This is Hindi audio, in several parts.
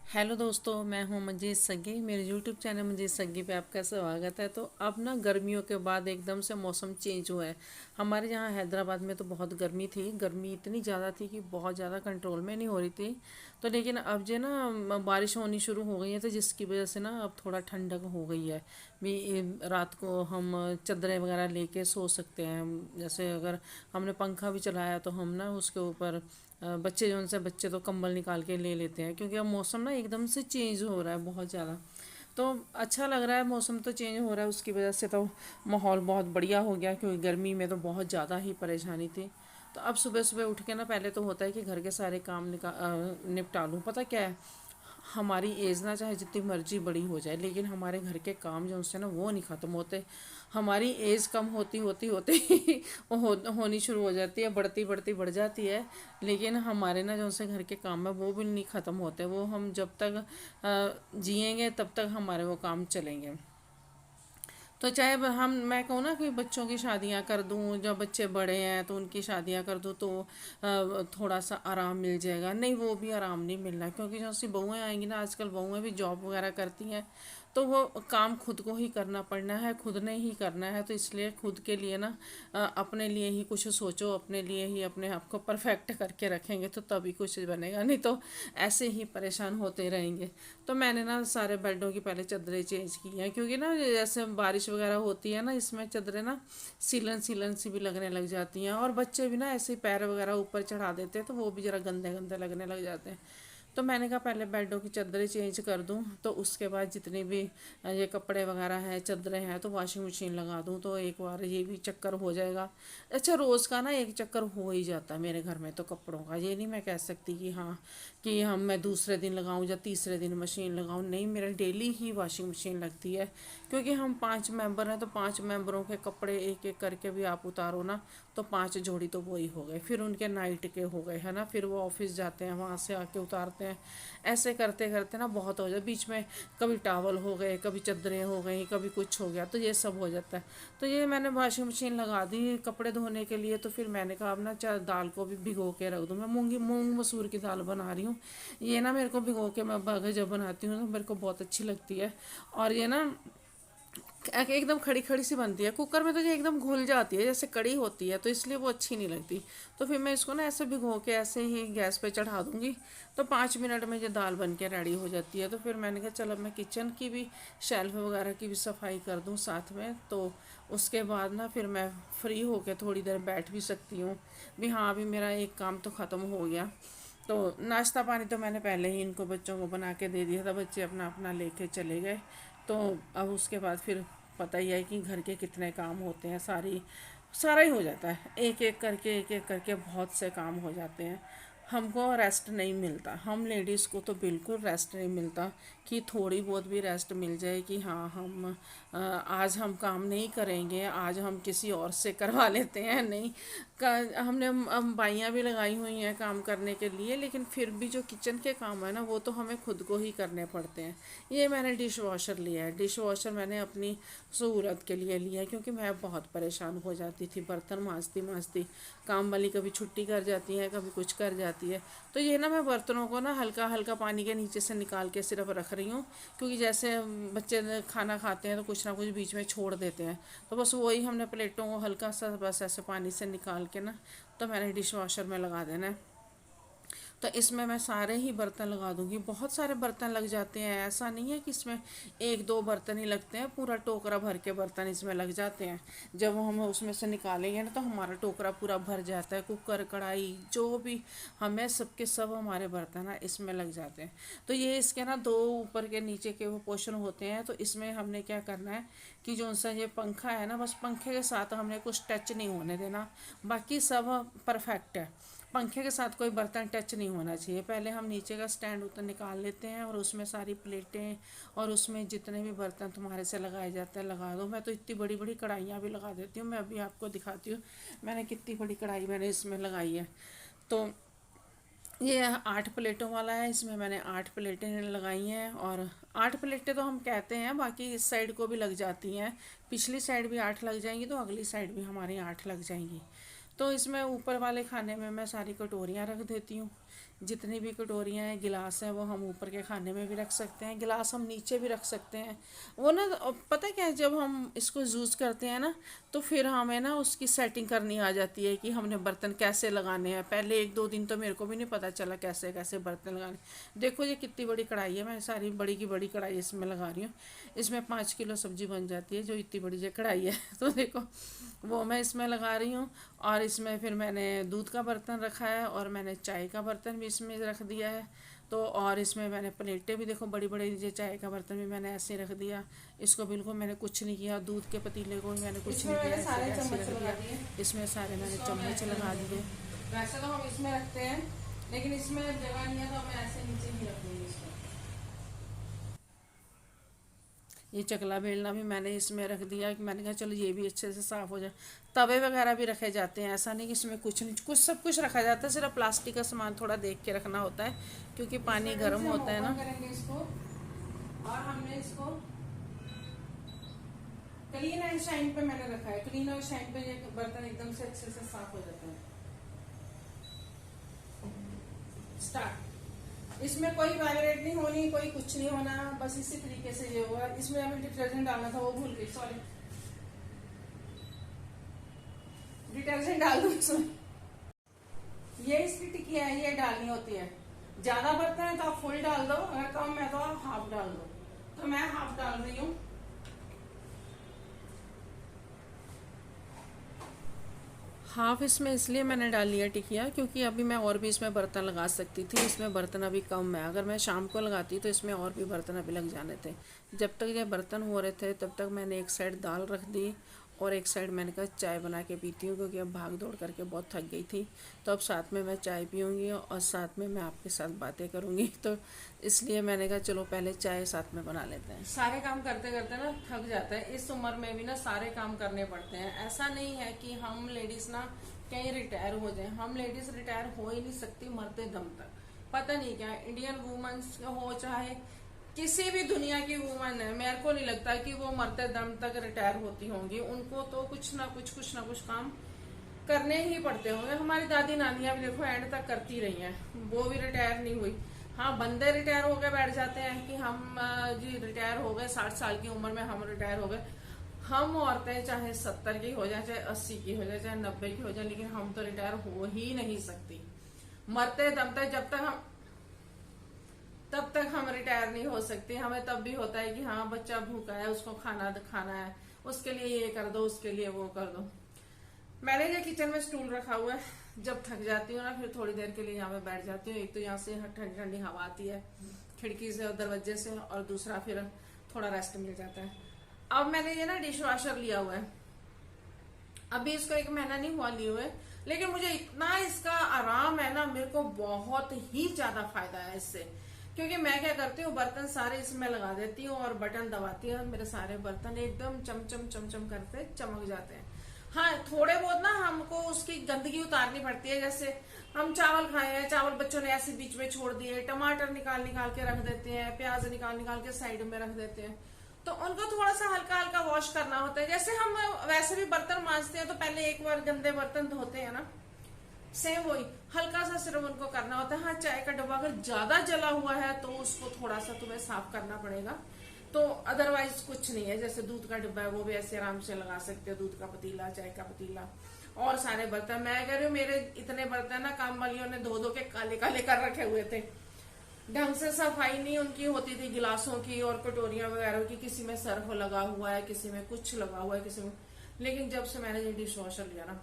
हेलो दोस्तों, मैं हूं मंजीत सग्गी। मेरे यूट्यूब चैनल मंजीत सग्गी पे आपका स्वागत है। तो अब ना गर्मियों के बाद एकदम से मौसम चेंज हुआ है। हमारे यहाँ हैदराबाद में तो बहुत गर्मी थी। गर्मी इतनी ज़्यादा थी कि बहुत ज़्यादा कंट्रोल में नहीं हो रही थी। तो लेकिन अब जो ना बारिश होनी शुरू हो गई है, तो जिसकी वजह से ना अब थोड़ा ठंडक हो गई है। भी रात को हम चादरें वगैरह लेके सो सकते हैं। जैसे अगर हमने पंखा भी चलाया तो हम ना उसके ऊपर बच्चे जो उनसे बच्चे तो कंबल निकाल के ले लेते हैं, क्योंकि अब मौसम ना एकदम से चेंज हो रहा है बहुत ज़्यादा। तो अच्छा लग रहा है, मौसम तो चेंज हो रहा है, उसकी वजह से तो माहौल बहुत बढ़िया हो गया। क्योंकि गर्मी में तो बहुत ज़्यादा ही परेशानी थी। तो अब सुबह सुबह उठ के ना पहले तो होता है कि घर के सारे काम निपटा लूँ। पता क्या है, हमारी एज ना चाहे जितनी मर्जी बड़ी हो जाए, लेकिन हमारे घर के काम जो उससे ना वो नहीं ख़त्म होते। हमारी एज कम होती होती होती ही होनी शुरू हो जाती है, बढ़ती बढ़ती बढ़ जाती है। लेकिन हमारे ना जो से घर के काम है वो भी नहीं ख़त्म होते। वो हम जब तक जिएंगे तब तक हमारे वो काम चलेंगे। तो चाहे हम मैं कहूँ ना कि बच्चों की शादियाँ कर दूँ, जब बच्चे बड़े हैं तो उनकी शादियाँ कर दूँ, तो थोड़ा सा आराम मिल जाएगा। नहीं, वो भी आराम नहीं मिल रहा है, क्योंकि जो सी बहुएँ आएंगी ना, आजकल बहुएँ भी जॉब वगैरह करती हैं। तो वो काम खुद को ही करना पड़ना है, खुद ने ही करना है। तो इसलिए खुद के लिए ना अपने लिए ही कुछ सोचो, अपने लिए ही अपने आप को परफेक्ट करके रखेंगे तो तभी कुछ बनेगा, नहीं तो ऐसे ही परेशान होते रहेंगे। तो मैंने ना सारे बेडों की पहले चादरें चेंज की हैं, क्योंकि ना जैसे बारिश वगैरह होती है ना, इसमें चादरें ना सीलन सीलन सी भी लगने लग जाती हैं। और बच्चे भी ना ऐसे ही पैर वगैरह ऊपर चढ़ा देते हैं, तो वो भी ज़रा गंदे गंदे लगने लग जाते हैं। तो मैंने कहा पहले बेडों की चादरें चेंज कर दूं, तो उसके बाद जितने भी ये कपड़े वगैरह हैं, चादरें हैं, तो वॉशिंग मशीन लगा दूं, तो एक बार ये भी चक्कर हो जाएगा। अच्छा, रोज़ का ना एक चक्कर हो ही जाता है मेरे घर में तो कपड़ों का। ये नहीं मैं कह सकती कि हाँ कि हम मैं दूसरे दिन लगाऊं या तीसरे दिन मशीन लगाऊं। नहीं, मेरा डेली ही वॉशिंग मशीन लगती है। क्योंकि हम 5 मेंबर हैं, तो 5 मेंबरों के कपड़े एक एक करके भी आप उतारो ना, तो 5 जोड़ी तो वही हो गए। फिर उनके नाइट के हो गए, है ना। फिर वो ऑफिस जाते हैं, वहाँ से आके उतारते हैं। ऐसे करते करते ना बहुत हो जाए। बीच में कभी टावल हो गए, कभी चादरें हो गई, कभी कुछ हो गया, तो ये सब हो जाता है। तो ये मैंने वॉशिंग मशीन लगा दी कपड़े धोने के लिए। तो फिर मैंने कहा अब ना दाल को भी भिगो के रख दूँ। मैं मूंग मसूर की दाल बना रही हूँ। ये ना मेरे को भिगो के मैं जब बनाती हूँ ना, मेरे को बहुत अच्छी लगती है। और ये ना एकदम खड़ी खड़ी सी बनती है। कुकर में तो ये एकदम घुल जाती है, जैसे कड़ी होती है, तो इसलिए वो अच्छी नहीं लगती। तो फिर मैं इसको ना ऐसे भिगो के ऐसे ही गैस पे चढ़ा दूँगी, तो 5 मिनट में ये दाल बन के रेडी हो जाती है। तो फिर मैंने कहा चलो मैं किचन की भी शेल्फ वगैरह की भी सफाई कर दूँ साथ में। तो उसके बाद ना फिर मैं फ्री होकर थोड़ी देर बैठ भी सकती हूँ। भी हाँ, अभी मेरा एक काम तो ख़त्म हो गया। तो नाश्ता पानी तो मैंने पहले ही इनको बच्चों को बना के दे दिया था, बच्चे अपना अपना लेके चले गए। तो अब उसके बाद फिर पता ही है कि घर के कितने काम होते हैं। सारा ही हो जाता है, एक एक करके बहुत से काम हो जाते हैं। हमको रेस्ट नहीं मिलता, हम लेडीज़ को तो बिल्कुल रेस्ट नहीं मिलता कि थोड़ी बहुत भी रेस्ट मिल जाए कि हाँ हम आज हम काम नहीं करेंगे, आज हम किसी और से करवा लेते हैं। नहीं, हमने बाइयाँ भी लगाई हुई हैं काम करने के लिए, लेकिन फिर भी जो किचन के काम है ना, वो तो हमें खुद को ही करने पड़ते हैं। ये मैंने डिश वॉशर लिया है। डिश वॉशर मैंने अपनी सहूलत के लिए लिया है, क्योंकि मैं बहुत परेशान हो जाती थी बर्तन मांजती मांजती। काम वाली कभी छुट्टी कर जाती है, कभी कुछ कर जाती है। तो ये ना मैं बर्तनों को ना हल्का हल्का पानी के नीचे से निकाल के सिर्फ रख रही हूँ। क्योंकि जैसे बच्चे खाना खाते हैं तो कुछ ना कुछ बीच में छोड़ देते हैं, तो बस वही हमने प्लेटों को हल्का सा बस ऐसे पानी से निकाल के ना, तो मैंने डिश वॉशर में लगा देना है। तो इसमें मैं सारे ही बर्तन लगा दूंगी। बहुत सारे बर्तन लग जाते हैं, ऐसा नहीं है कि इसमें एक दो बर्तन ही लगते हैं, पूरा टोकरा भर के बर्तन इसमें लग जाते हैं। जब हम उसमें से निकालेंगे ना, तो हमारा टोकरा पूरा भर जाता है। कुकर कढ़ाई जो भी हमें सबके सब हमारे बर्तन ना इसमें लग जाते हैं। तो ये इसके ना दो ऊपर के नीचे के वो पोर्शन होते हैं। तो इसमें हमने क्या करना है कि जो सा ये पंखा है ना, बस पंखे के साथ हमने कुछ टच नहीं होने देना, बाकी सब परफेक्ट है। पंखे के साथ कोई बर्तन टच नहीं होना चाहिए। पहले हम नीचे का स्टैंड उतर निकाल लेते हैं, और उसमें सारी प्लेटें और उसमें जितने भी बर्तन तुम्हारे से लगाए जाते हैं लगा दो। मैं तो इतनी बड़ी बड़ी कढ़ाइयाँ भी लगा देती हूँ। मैं अभी आपको दिखाती हूँ मैंने कितनी बड़ी कढ़ाई मैंने इसमें लगाई है। तो ये 8 प्लेटों वाला है, इसमें मैंने 8 प्लेटें लगाई हैं। और 8 प्लेटें तो हम कहते हैं, बाकी इस साइड को भी लग जाती हैं। पिछली साइड भी 8 लग जाएंगी, तो अगली साइड भी हमारी 8 लग जाएंगी। तो इसमें ऊपर वाले खाने में मैं सारी कटोरियाँ रख देती हूँ। जितनी भी कटोरियाँ हैं, गिलास हैं, वो हम ऊपर के खाने में भी रख सकते हैं, गिलास हम नीचे भी रख सकते हैं। वो ना पता क्या है, जब हम इसको यूज़ करते हैं ना, तो फिर हमें ना उसकी सेटिंग करनी आ जाती है कि हमने बर्तन कैसे लगाने हैं। पहले 1-2 दिन तो मेरे को भी नहीं पता चला कैसे कैसे बर्तन लगाने। देखो ये कितनी बड़ी कढ़ाई है, मैं सारी बड़ी की बड़ी कढ़ाई इसमें लगा रही हूँ। इसमें 5 किलो सब्जी बन जाती है, जो इतनी बड़ी जो कढ़ाई है। तो देखो वो मैं इसमें लगा रही हूँ। और इसमें फिर मैंने दूध का बर्तन रखा है, और मैंने चाय का बर्तन भी इसमें रख दिया है। तो और इसमें मैंने प्लेटें भी देखो बड़ी बड़ी, ये चाय का बर्तन भी मैंने ऐसे रख दिया। इसको बिल्कुल मैंने कुछ नहीं किया, दूध के पतीले को भी मैंने कुछ नहीं किया, सारे ऐसे चम्मच रख लगा दिया। दिए। इसमें सारे मैंने चम्मच लगा दिए। वैसे तो हम इसमें रखते हैं, लेकिन इसमें जगह नहीं है तो मैं ऐसे नीचे ही रख दूंगी इसको। ये चकला बेलना भी मैंने इसमें रख दिया कि मैंने कहा चलो ये भी अच्छे से साफ़ हो जाए। तवे वगैरह भी रखे जाते हैं, ऐसा नहीं कि इसमें कुछ नहीं, कुछ सब कुछ रखा जाता है, सिर्फ प्लास्टिक का सामान थोड़ा देख के रखना होता है, क्योंकि पानी गर्म होता है ना। करेंगे इसको, और हमने इसको क्लीन एंड शाइन पे मैंने रखा है। क्लीन और शाइन पे ये बर्तन एकदम से अच्छे से साफ हो जाते हैं। स्टार्ट। इसमें कोई वाइब्रेट नहीं होनी, कोई कुछ नहीं होना, बस इसी तरीके से ये हुआ। इसमें हमें डिटर्जेंट डालना था, वो भूल गई, सॉरी। डिटर्जेंट डाल दो इसमें। ये इसकी टिकिया है, ये डालनी होती है। ज्यादा बर्तन है तो आप फुल डाल दो, अगर कम है तो आप हाफ डाल दो। तो मैं हाफ डाल रही हूँ। हाफ इसमें इसलिए मैंने डाल लिया टिकिया, क्योंकि अभी मैं और भी इसमें बर्तन लगा सकती थी। इसमें बर्तन अभी कम है, अगर मैं शाम को लगाती तो इसमें और भी बर्तन अभी लग जाने थे। जब तक ये बर्तन हो रहे थे तब तक मैंने एक साइड दाल रख दी, और एक साइड मैंने कहा चाय बना के पीती हूँ, क्योंकि अब भाग दौड़ करके बहुत थक गई थी। तो अब साथ में मैं चाय पीऊँगी और साथ में मैं आपके साथ बातें करूँगी। तो इसलिए मैंने कहा चलो पहले चाय साथ में बना लेते हैं। सारे काम करते करते ना थक जाता है। इस उम्र में भी ना सारे काम करने पड़ते हैं। ऐसा नहीं है कि हम लेडीज ना कहीं रिटायर हो जाए। हम लेडीज रिटायर हो ही नहीं सकती मरते दम तक। पता नहीं क्या इंडियन वुमेन्स हो चाहे किसी भी दुनिया की वुमन है, मेरे को नहीं लगता कि वो मरते दम तक रिटायर होती होंगी। उनको तो कुछ ना कुछ काम करने ही पड़ते होंगे। हमारी दादी नानियां भी देखो एंड तक करती रही हैं, वो भी रिटायर नहीं हुई। हाँ, बंदे रिटायर हो गए बैठ जाते हैं कि हम जी रिटायर हो गए, 60 साल की उम्र में हम रिटायर हो गए। हम औरतें चाहे 70 की हो जाए, चाहे 80 की हो जाए, चाहे 90 की हो जाए, लेकिन हम तो रिटायर हो ही नहीं सकती मरते दम तक। जब तक हम तब तक हम रिटायर नहीं हो सकते। हमें तब भी होता है कि हाँ बच्चा भूखा है, उसको खाना खाना है, उसके लिए ये कर दो, उसके लिए वो कर दो। मैंने ये किचन में स्टूल रखा हुआ है, जब थक जाती हूँ ना फिर थोड़ी देर के लिए यहाँ पे बैठ जाती हूँ। एक तो यहाँ से ठंडी ठंडी हवा आती है खिड़की से और दरवाजे से, और दूसरा फिर थोड़ा रेस्ट मिल जाता है। अब मैंने ये ना डिश वॉशर लिया हुआ है, अभी इसको 1 महीना नहीं हुआ लिए हुए, लेकिन मुझे इतना इसका आराम है ना, मेरे को बहुत ही ज्यादा फायदा है इससे। क्योंकि मैं क्या करती हूँ, बर्तन सारे इसमें लगा देती हूँ और बटन दबाती हूँ, मेरे सारे बर्तन एकदम चमचम चमचम करते चमक जाते हैं। हाँ, थोड़े बहुत ना हमको उसकी गंदगी उतारनी पड़ती है। जैसे हम चावल खाए हैं, चावल बच्चों ने ऐसे बीच में छोड़ दिए, टमाटर निकाल निकाल के रख देते हैं, प्याज निकाल निकाल के साइड में रख देते हैं, तो उनको थोड़ा सा हल्का हल्का वॉश करना होता है। जैसे हम वैसे भी बर्तन मांजते हैं तो पहले एक बार गंदे बर्तन धोते हैं ना, सेम वही हल्का सा सिर्फ उनको करना होता है। हाँ, चाय का डब्बा अगर ज्यादा जला हुआ है तो उसको थोड़ा सा तुम्हें साफ करना पड़ेगा, तो अदरवाइज कुछ नहीं है। जैसे दूध का डिब्बा है वो भी ऐसे आराम से लगा सकते हो, दूध का पतीला, चाय का पतीला, और सारे बर्तन। मैं कह रही हूँ मेरे इतने बर्तन ना काम वालियों ने धो धो के काले काले कर रखे हुए थे। ढंग से सफाई नहीं उनकी होती थी गिलासों की और कटोरियां वगैरह की, किसी में सर्फ लगा हुआ है, किसी में कुछ लगा हुआ है, किसी में। लेकिन जब से मैंने ये डिश वॉशर लिया ना,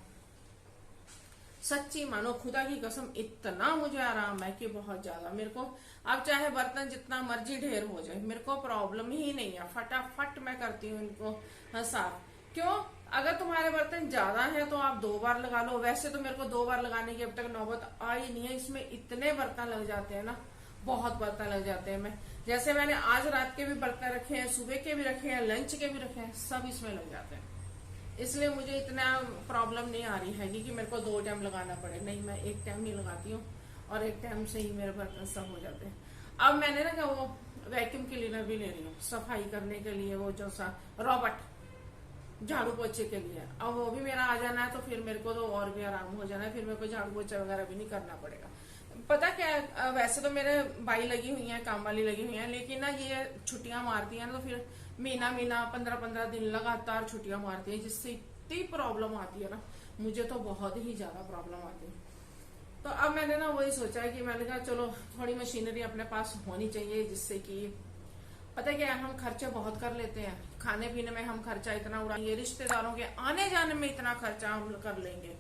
सच्ची मानो खुदा की कसम, इतना मुझे आराम है कि बहुत ज्यादा। मेरे को अब चाहे बर्तन जितना मर्जी ढेर हो जाए, मेरे को प्रॉब्लम ही नहीं है, फटाफट मैं करती हूँ इनको साफ। क्यों? अगर तुम्हारे बर्तन ज्यादा है तो आप 2 बार लगा लो। वैसे तो मेरे को 2 बार लगाने की अब तक नौबत आई नहीं है। इसमें इतने बर्तन लग जाते हैं ना, बहुत बर्तन लग जाते हैं। मैं जैसे मैंने आज रात के भी बर्तन रखे हैं, सुबह के भी रखे हैं, लंच के भी रखे हैं, सब इसमें लग जाते हैं। इसलिए मुझे इतना प्रॉब्लम नहीं आ रही है कि मेरे को 2 टाइम लगाना पड़े। नहीं, मैं 1 टाइम नहीं लगाती हूँ और 1 टाइम से ही मेरे बर्तन सब हो जाते हैं। अब मैंने ना क्या वो वैक्यूम क्लीनर भी ले रही हूँ सफाई करने के लिए, वो जो सा रॉबर्ट झाड़ू पोछे के लिए। अब वो भी मेरा आ जाना है तो फिर मेरे को तो और भी आराम हो जाना है, फिर मेरे को झाड़ू पोछा वगैरह भी नहीं करना पड़ेगा। पता क्या है, वैसे तो मेरे बाई लगी हुई है, काम वाली लगी हुई है, लेकिन ना ये छुट्टियां मारती है ना, तो फिर महीना महीना 15-15 दिन लगातार छुट्टियां मारती है, जिससे इतनी प्रॉब्लम आती है ना, मुझे तो बहुत ही ज्यादा प्रॉब्लम आती है। तो अब मैंने ना वही सोचा है कि मैंने कहा चलो थोड़ी मशीनरी अपने पास होनी चाहिए, जिससे कि पता है क्या है, हम खर्चे बहुत कर लेते हैं, खाने पीने में हम खर्चा इतना उड़ाएंगे, रिश्तेदारों के आने जाने में इतना खर्चा हम कर लेंगे,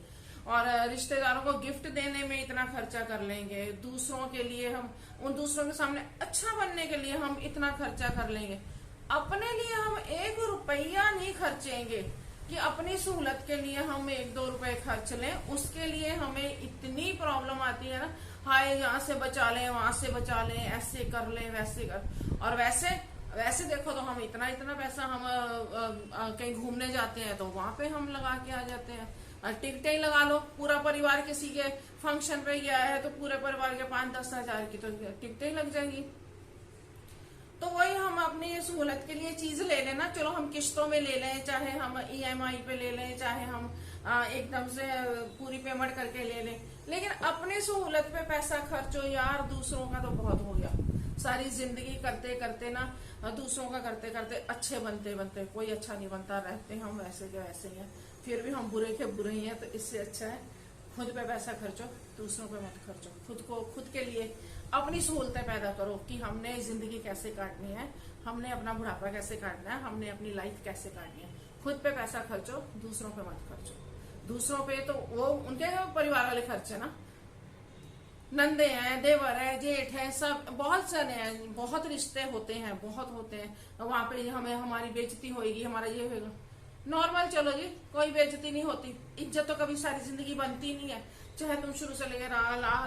और रिश्तेदारों को गिफ्ट देने में इतना खर्चा कर लेंगे, दूसरों के लिए हम उन दूसरों के सामने अच्छा बनने के लिए हम इतना खर्चा कर लेंगे, अपने लिए हम 1 रुपया नहीं खर्चेंगे कि अपनी सहूलत के लिए हम 1-2 रुपए खर्च लें, उसके लिए हमें इतनी प्रॉब्लम आती है ना, हाय यहाँ से बचा लें, वहां से बचा लें, ऐसे कर लें, वैसे कर। और वैसे वैसे देखो तो हम इतना इतना पैसा हम कहीं घूमने जाते हैं तो वहां पे हम लगा के आ जाते हैं, टिकटें ही लगा लो, पूरा परिवार किसी के फंक्शन पे गया है तो पूरे परिवार के 5-10 हजार की तो टिकटें ही लग जाएंगी। तो वही हम अपनी सहूलत के लिए चीज ले लेना, चलो हम किश्तों में ले लें, चाहे हम ईएमआई पे ले लें, चाहे हम एकदम से पूरी पेमेंट करके ले लें, लेकिन अपनी सहूलत पे पैसा खर्चो यार, दूसरों का तो बहुत हो गया। सारी जिंदगी करते करते ना, दूसरों का करते करते अच्छे बनते बनते कोई अच्छा नहीं बनता, रहते हम वैसे के वैसे ही हैं, फिर भी हम बुरे के बुरे ही हैं। तो इससे अच्छा है खुद पे पैसा खर्चो, दूसरों पे मत खर्चो, खुद के लिए अपनी सहूलतें पैदा करो कि हमने जिंदगी कैसे काटनी है, हमने अपना बुढ़ापा कैसे काटना है, हमने अपनी लाइफ कैसे काटनी है। खुद पे पैसा खर्चो, दूसरों पे मत खर्चो। दूसरों पे तो वो उनके परिवार वाले खर्चे ना, नंदे हैं, देवर है, जेठ है, सब बहुत सारे हैं, बहुत रिश्ते होते हैं, बहुत होते हैं, वहां पे हमें हमारी बेइज्जती होगी, हमारा ये होगा, नॉर्मल। चलो जी, कोई बेइज्जती नहीं होती, इज्जत तो कभी सारी जिंदगी बनती नहीं है, चाहे तुम शुरू से लेकर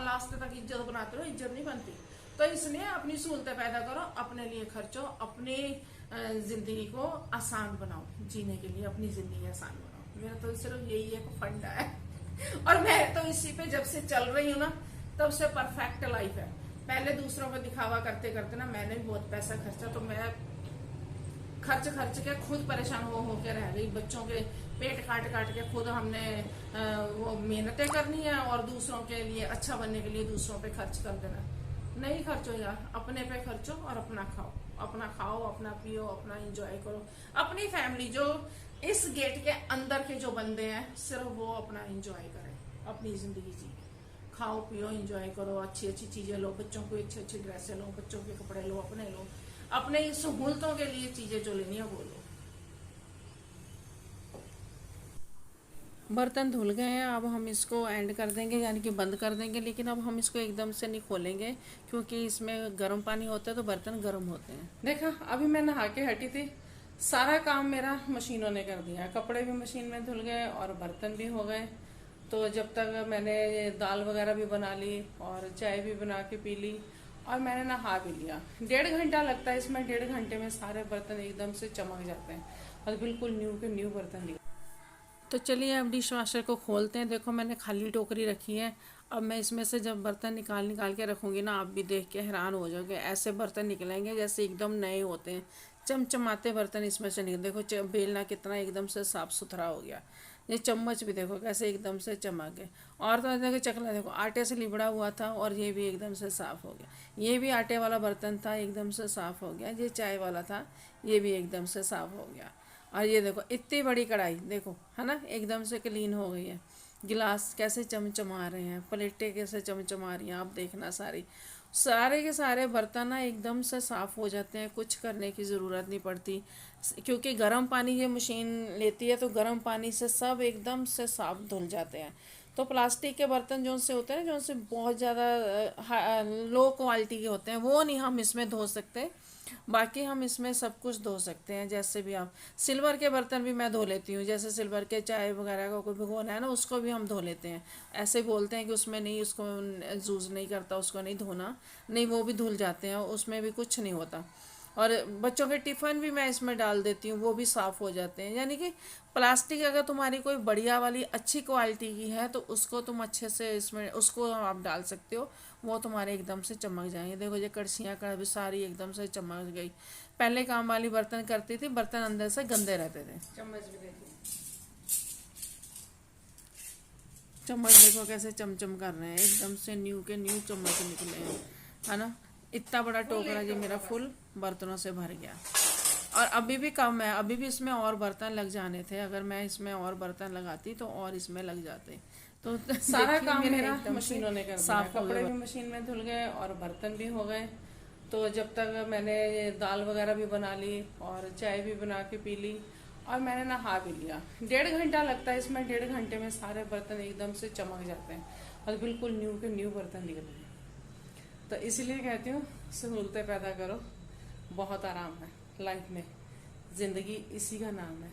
लास्ट तक इज्जत बनाते रहो, इज्जत नहीं बनती। तो इसलिए अपनी सहूलतें पैदा करो, अपने लिए खर्चो, अपनी जिंदगी को आसान बनाओ, जीने के लिए अपनी जिंदगी आसान बनाओ। मेरा तो सिर्फ यही एक फंडा है और मैं तो इसी पे जब से चल रही हूँ ना, तब से परफेक्ट लाइफ है। पहले दूसरों को दिखावा करते करते ना मैंने भी बहुत पैसा खर्चा, तो मैं खर्च खर्च के खुद परेशान हो के रह गई, बच्चों के पेट काट काट के खुद हमने वो मेहनतें करनी है, और दूसरों के लिए अच्छा बनने के लिए दूसरों पे खर्च कर देना। नहीं खर्चो यार, अपने पे खर्चो और अपना खाओ, अपना पियो, अपना एंजॉय करो। अपनी फैमिली जो इस गेट के अंदर के जो बंदे हैं, सिर्फ वो अपना एंजॉय करें, अपनी जिंदगी जी, खाओ पियो एंजॉय करो, अच्छी अच्छी चीजें लो, बच्चों को अच्छी अच्छी ड्रेसें लो, बच्चों के कपड़े लो, अपने सहूलतों के लिए चीजें जो लेनी है वो लो। बर्तन धुल गए हैं, अब हम इसको एंड कर देंगे, यानी कि बंद कर देंगे, लेकिन अब हम इसको एकदम से नहीं खोलेंगे क्योंकि इसमें गर्म पानी होता है तो बर्तन गर्म होते हैं। देखा, अभी मैं नहा के हटी थी, सारा काम मेरा मशीनों ने कर दिया, कपड़े भी मशीन में धुल गए और बर्तन भी हो गए। तो जब तक मैंने दाल वगैरह भी बना ली और चाय भी बना के पी ली और मैंने नहा भी लिया। 1.5 घंटा लगता है इसमें, 1.5 घंटे में सारे बर्तन एकदम से चमक जाते हैं और बिल्कुल न्यू के न्यू बर्तन निकल। तो चलिए अब डिश वॉशर को खोलते हैं। देखो मैंने खाली टोकरी रखी है, अब मैं इसमें से जब बर्तन निकाल निकाल के रखूंगी ना, आप भी देख के हैरान हो जाओगे, ऐसे बर्तन निकलेंगे जैसे एकदम नए होते हैं, चमचमाते बर्तन इसमें से निकल। देखो बेलना कितना एकदम से साफ सुथरा हो गया, ये चम्मच भी देखो कैसे एकदम से चमक गए, और तो देखो चकला देखो आटे से लिबड़ा हुआ था और ये भी एकदम से साफ हो गया। ये भी आटे वाला बर्तन था, एकदम से साफ हो गया। ये चाय वाला था, ये भी एकदम से साफ हो गया। और ये देखो इतनी बड़ी कढ़ाई देखो, है ना, एकदम से क्लीन हो गई है। गिलास कैसे चमचमा रहे हैं, प्लेटें कैसे चमचमा रही हैं, आप देखना सारे के सारे बर्तन ना एकदम से साफ़ हो जाते हैं, कुछ करने की ज़रूरत नहीं पड़ती, क्योंकि गर्म पानी ये मशीन लेती है तो गर्म पानी से सब एकदम से साफ धुल जाते हैं। तो प्लास्टिक के बर्तन जो से होते हैं ना, जो से बहुत ज़्यादा लो क्वालिटी के होते हैं, वो नहीं हम इसमें धो सकते, बाकी हम इसमें सब कुछ धो सकते हैं। जैसे भी आप सिल्वर के बर्तन भी मैं धो लेती हूँ, जैसे सिल्वर के चाय वगैरह का कोई भिगोना है ना, उसको भी हम धो लेते हैं। ऐसे बोलते हैं कि उसमें नहीं, उसको यूज़ नहीं करता, उसको नहीं धोना, नहीं वो भी धुल जाते हैं, उसमें भी कुछ नहीं होता। और बच्चों के टिफ़िन भी मैं इसमें डाल देती हूँ, वो भी साफ़ हो जाते हैं। यानी कि प्लास्टिक अगर तुम्हारी कोई बढ़िया वाली अच्छी क्वालिटी की है तो उसको तुम अच्छे से इसमें उसको आप डाल सकते हो, वो तुम्हारे एकदम से चमक जाएंगे। देखो ये कड़छियाँ कढ़ाई सारी एकदम से चमक गई। पहले काम वाली बर्तन करती थी, बर्तन अंदर से गंदे रहते थे। चम्मच भी देखिए, चम्मच देखो कैसे चमचम कर रहे हैं, एकदम से न्यू के न्यू चम्मच निकले हैं, है ना। इतना बड़ा टोकरा जी मेरा फुल बर्तनों से भर गया। और अभी भी कम है, अभी भी इसमें और बर्तन लग जाने थे। अगर मैं इसमें और बर्तन लगाती तो और इसमें लग जाते। तो सारा काम मेरा एकदम मशीनों ने कर दिया, साफ हो कपड़े गए। भी मशीन में धुल गए और बर्तन भी हो गए। तो जब तक मैंने ये दाल वगैरह भी बना ली और चाय भी बना के पी ली और मैंने नहा भी लिया। 1.5 घंटा लगता है इसमें, 1.5 घंटे में सारे बर्तन एकदम से चमक जाते हैं और बिल्कुल न्यू के न्यू बर्तन निकल रहे हैं। तो इसीलिए कहती हूँ सहूलतें पैदा करो, बहुत आराम है लाइफ में, जिंदगी इसी का नाम है।